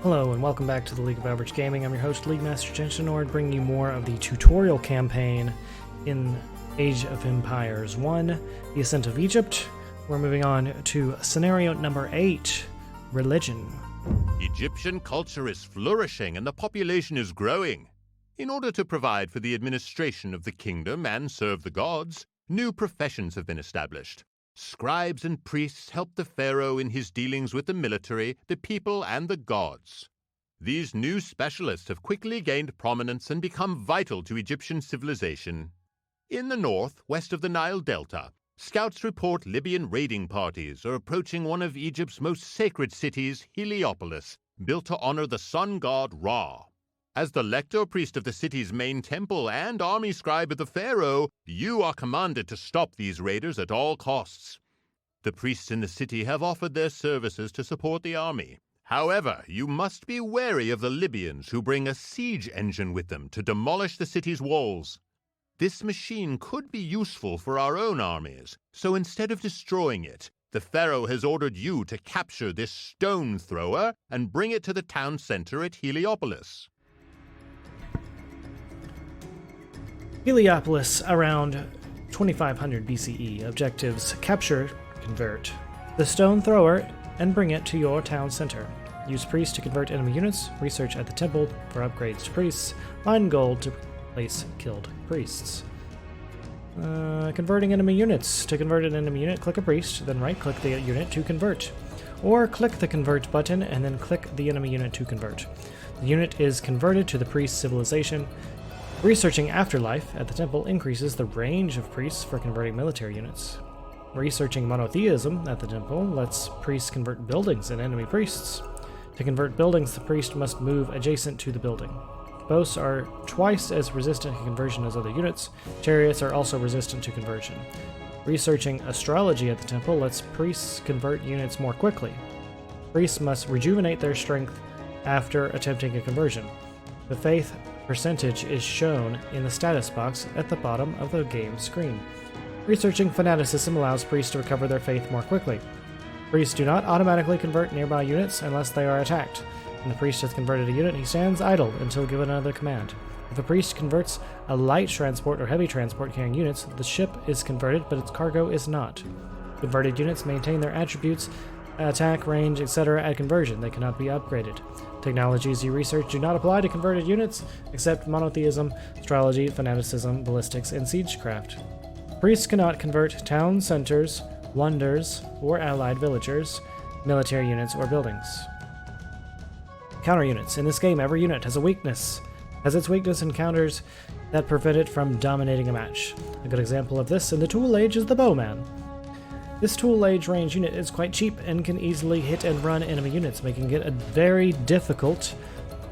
Hello and welcome back to the League of Average Gaming. I'm your host, League Master Jensen, bringing you more of the tutorial campaign in Age of Empires 1, the Ascent of Egypt. We're moving on to scenario number 8, Religion. Egyptian culture is flourishing and the population is growing. In order to provide for the administration of the kingdom and serve the gods, new professions have been established. Scribes and priests help the Pharaoh in his dealings with the military, the people, and the gods. These new specialists have quickly gained prominence and become vital to Egyptian civilization. In the north, west of the Nile Delta, scouts report Libyan raiding parties are approaching one of Egypt's most sacred cities, Heliopolis, built to honor the sun god Ra. As the lector priest of the city's main temple and army scribe of the Pharaoh, you are commanded to stop these raiders at all costs. The priests in the city have offered their services to support the army. However, you must be wary of the Libyans who bring a siege engine with them to demolish the city's walls. This machine could be useful for our own armies, so instead of destroying it, the Pharaoh has ordered you to capture this stone thrower and bring it to the town center at Heliopolis. Heliopolis, around 2500 BCE. Objectives: capture, convert the stone thrower, and bring it to your town center. Use priests to convert enemy units. Research at the temple for upgrades to priests. Mine gold to place killed priests. Converting enemy units. To convert an enemy unit, click a priest, then right-click the unit to convert. Or click the convert button and then click the enemy unit to convert. The unit is converted to the priest's civilization. Researching afterlife at the temple increases the range of priests for converting military units. Researching monotheism at the temple lets priests convert buildings and enemy priests. To convert buildings, the priest must move adjacent to the building. Boats are twice as resistant to conversion as other units. Chariots are also resistant to conversion. Researching astrology at the temple lets priests convert units more quickly. Priests must rejuvenate their strength after attempting a conversion. The faith percentage is shown in the status box at the bottom of the game screen. Researching fanaticism allows priests to recover their faith more quickly. Priests do not automatically convert nearby units unless they are attacked. When the priest has converted a unit, he stands idle until given another command. If a priest converts a light transport or heavy transport carrying units, the ship is converted, but its cargo is not. Converted units maintain their attributes, attack, range, etc. at conversion. They cannot be upgraded. Technologies you research do not apply to converted units, except monotheism, astrology, fanaticism, ballistics, and siegecraft. Priests cannot convert town centers, wonders, or allied villagers, military units, or buildings. Counter units. In this game, every unit has a weakness. Has its weakness in counters that prevent it from dominating a match. A good example of this in the Tool Age is the Bowman. This Tool Age range unit is quite cheap and can easily hit and run enemy units, making it a very difficult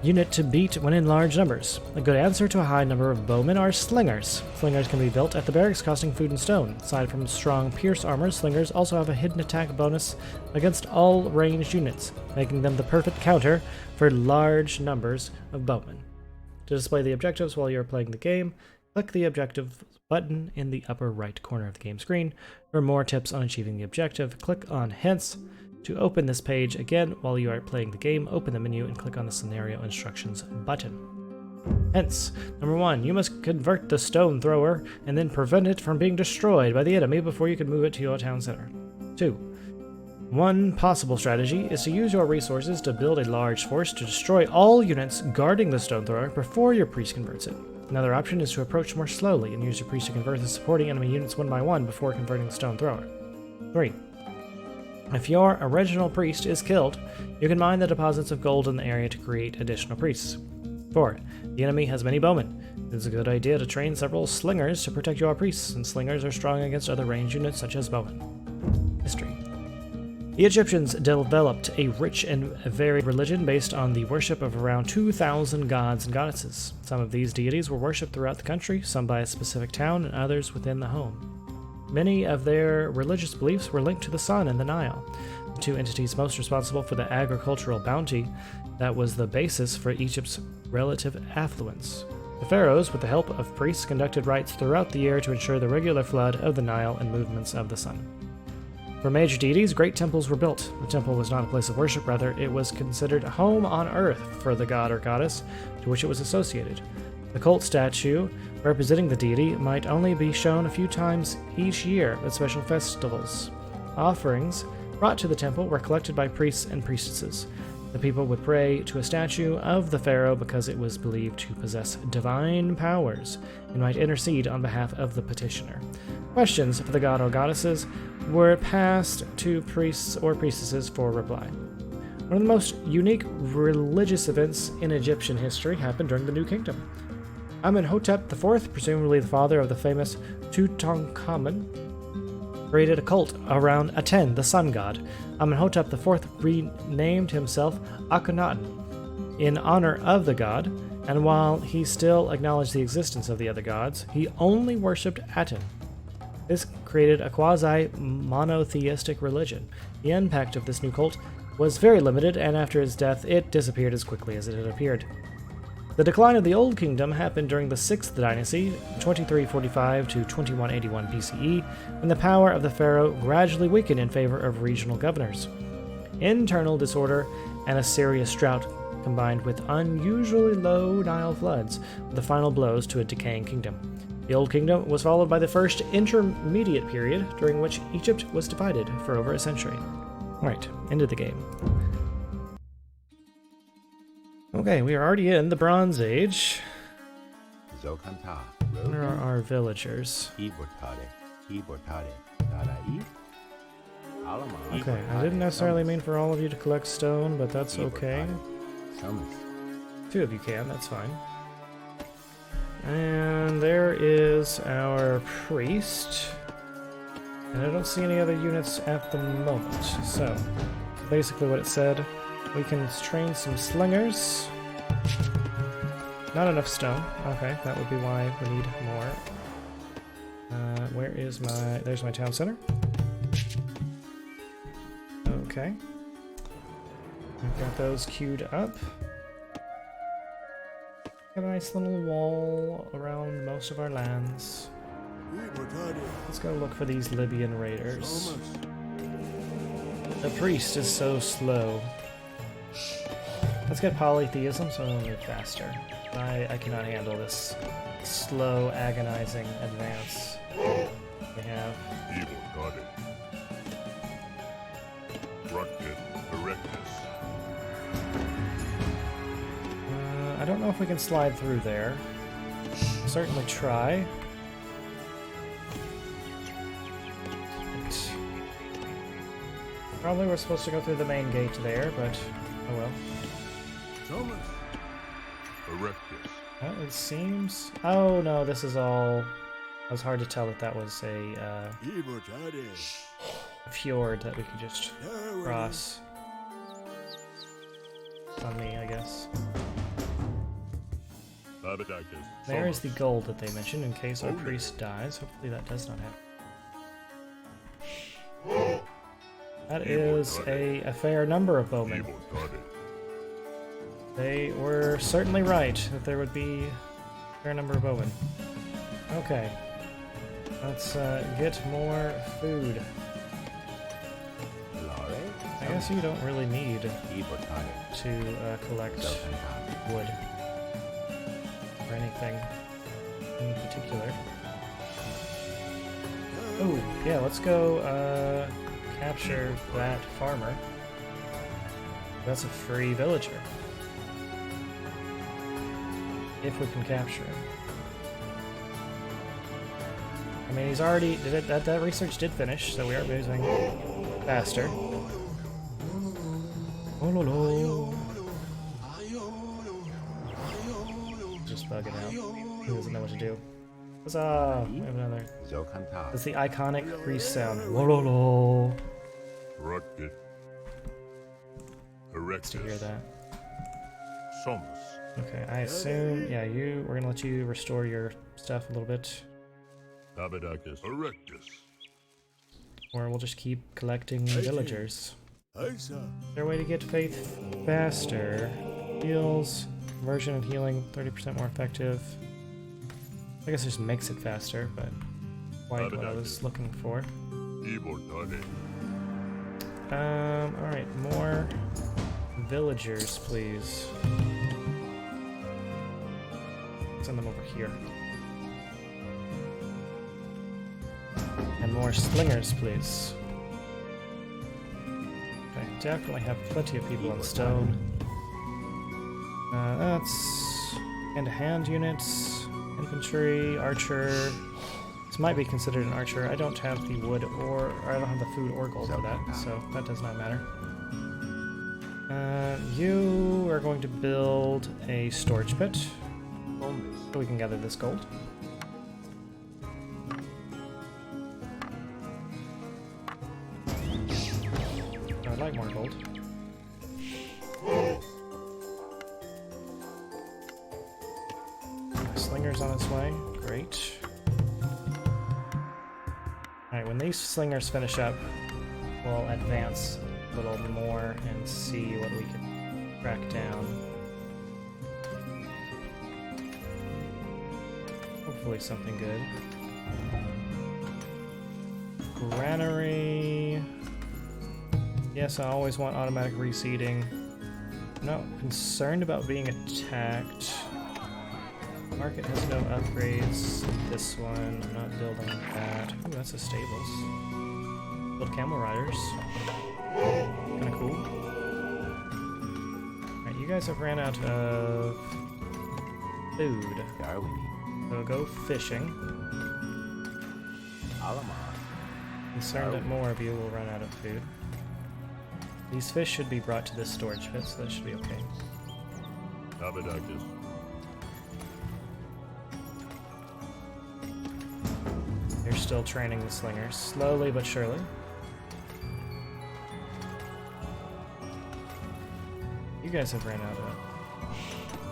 unit to beat when in large numbers. A good answer to a high number of bowmen are slingers. Slingers can be built at the barracks, costing food and stone. Aside from strong pierce armor, slingers also have a hidden attack bonus against all ranged units, making them the perfect counter for large numbers of bowmen. To display the objectives while you're playing the game, click the objective button in the upper right corner of the game screen. For more tips on achieving the objective, click on Hence. To open this page again while you are playing the game, open the menu and click on the Scenario Instructions button. Hence, number 1, you must convert the stone thrower and then prevent it from being destroyed by the enemy before you can move it to your town center. 2. One possible strategy is to use your resources to build a large force to destroy all units guarding the stone thrower before your priest converts it. Another option is to approach more slowly and use your priest to convert the supporting enemy units one by one before converting the stone thrower. 3. If your original priest is killed, you can mine the deposits of gold in the area to create additional priests. 4. The enemy has many bowmen. It is a good idea to train several slingers to protect your priests, and slingers are strong against other ranged units such as bowmen. History. The Egyptians developed a rich and varied religion based on the worship of around 2,000 gods and goddesses. Some of these deities were worshipped throughout the country, some by a specific town and others within the home. Many of their religious beliefs were linked to the sun and the Nile, the two entities most responsible for the agricultural bounty that was the basis for Egypt's relative affluence. The pharaohs, with the help of priests, conducted rites throughout the year to ensure the regular flood of the Nile and movements of the sun. For major deities, great temples were built. The temple was not a place of worship, rather, it was considered home on earth for the god or goddess to which it was associated. The cult statue representing the deity might only be shown a few times each year at special festivals. Offerings brought to the temple were collected by priests and priestesses. The people would pray to a statue of the pharaoh because it was believed to possess divine powers and might intercede on behalf of the petitioner. Questions for the god or goddesses were passed to priests or priestesses for reply. One of the most unique religious events in Egyptian history happened during the New Kingdom. Amenhotep IV, presumably the father of the famous Tutankhamun, created a cult around Aten, the sun god. Amenhotep IV renamed himself Akhenaten in honor of the god, and while he still acknowledged the existence of the other gods, he only worshipped Aten. This created a quasi-monotheistic religion. The impact of this new cult was very limited, and after his death, it disappeared as quickly as it had appeared. The decline of the Old Kingdom happened during the 6th dynasty, 2345 to 2181 BCE, when the power of the pharaoh gradually weakened in favor of regional governors. Internal disorder and a serious drought combined with unusually low Nile floods were the final blows to a decaying kingdom. The Old Kingdom was followed by the first intermediate period, during which Egypt was divided for over a century. Alright, end of the game. Okay, we are already in the Bronze Age. Where are our villagers? Okay, I didn't necessarily mean for all of you to collect stone, but that's okay. 2 of you can, that's fine. And there is our priest. And I don't see any other units at the moment. So, basically what it said, we can train some slingers. Not enough stone. Okay, that would be why we need more. Where is my... There's my town center. Okay. I've got those queued up. Got a nice little wall around most of our lands. Let's go look for these Libyan raiders. The priest is so slow. Let's get polytheism so it'll move faster. I cannot handle this slow, agonizing advance we have. I don't know if we can slide through there. Certainly try. Probably we're supposed to go through the main gate there, but oh well. Well, it seems... Oh no, this is all... It was hard to tell that that was a fjord that we could just cross. On me, I guess. There is the gold that they mentioned in case our priest dies. Hopefully that does not happen. That is a fair number of bowmen. They were certainly right that there would be a fair number of bowmen. Okay. Let's get more food. I guess you don't really need to collect wood or anything in particular. Oh, yeah, let's go capture that farmer. That's a free villager. If we can capture him. I mean, he's already... That research did finish, so we are moving faster. Oh, no, no. Just bugging out. He doesn't know what to do. Huzzah! We have another. That's the iconic priest sound. Wololo. Nice to hear that. Okay, I assume, yeah, we're gonna let you restore your stuff a little bit. Or we'll just keep collecting villagers. Is there a way to get faith faster? Heals, conversion and healing, 30% more effective. I guess it just makes it faster, but quite what I was looking for. Alright, more villagers, please. Send them over here. And more slingers, please. Okay, definitely have plenty of people on stone. That's hand-to-hand units, infantry, archer. This might be considered an archer. I don't have the wood or I don't have the food or gold for that, so that does not matter. You are going to build a storage pit so we can gather this gold. I'd like more gold. Slinger's on its way. Great. Alright, when these slingers finish up, we'll advance a little more and see what we can track down. Hopefully something good. Granary. Yes, I always want automatic reseeding. I'm not concerned about being attacked. Market has no upgrades. This one, I'm not building that. Ooh, that's a stables. Build camel riders. Kinda cool. Alright, you guys have ran out of food. So go fishing. Concerned that more of you will run out of food. These fish should be brought to this storage pit, so that should be okay. They're still training the slingers, slowly but surely. You guys have ran out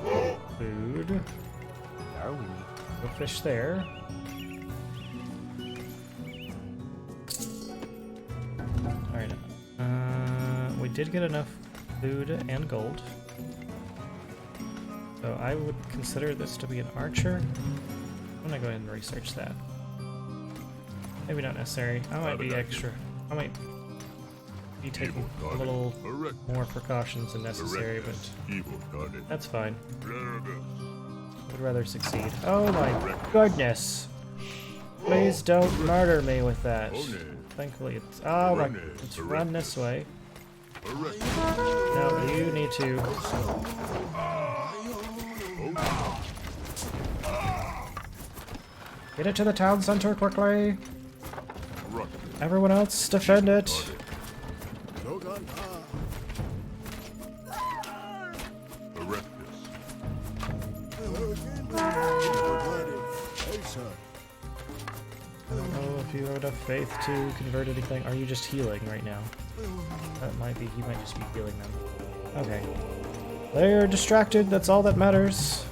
of food. Go fish there. Alright. We did get enough food and gold. So I would consider this to be an archer. I'm gonna go ahead and research that. Maybe not necessary. I might be extra. I might be taking a little more precautions than necessary, but that's fine. I would rather succeed. Oh my goodness! Please don't murder me with that. Thankfully it's... Oh my... Let's run this way. No, you need to... Get it to the town center quickly! Everyone else, defend it! Oh, if you have enough faith to convert anything. Are you just healing right now? That might be, he might just be healing them. Okay. They're distracted, that's all that matters.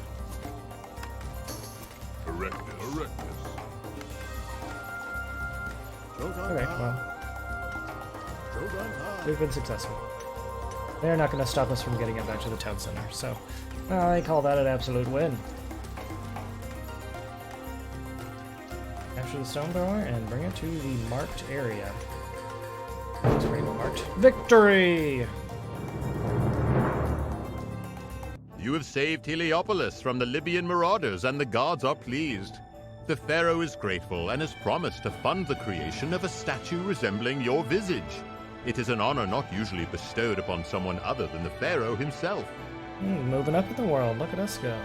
Okay, well. We've been successful. They're not going to stop us from getting it back to the town center, so I call that an absolute win. Capture the stone thrower and bring it to the marked area. It's pretty marked. Victory! You have saved Heliopolis from the Libyan marauders, and the gods are pleased. The Pharaoh is grateful and has promised to fund the creation of a statue resembling your visage. It is an honor not usually bestowed upon someone other than the Pharaoh himself. Moving up in the world, look at us go.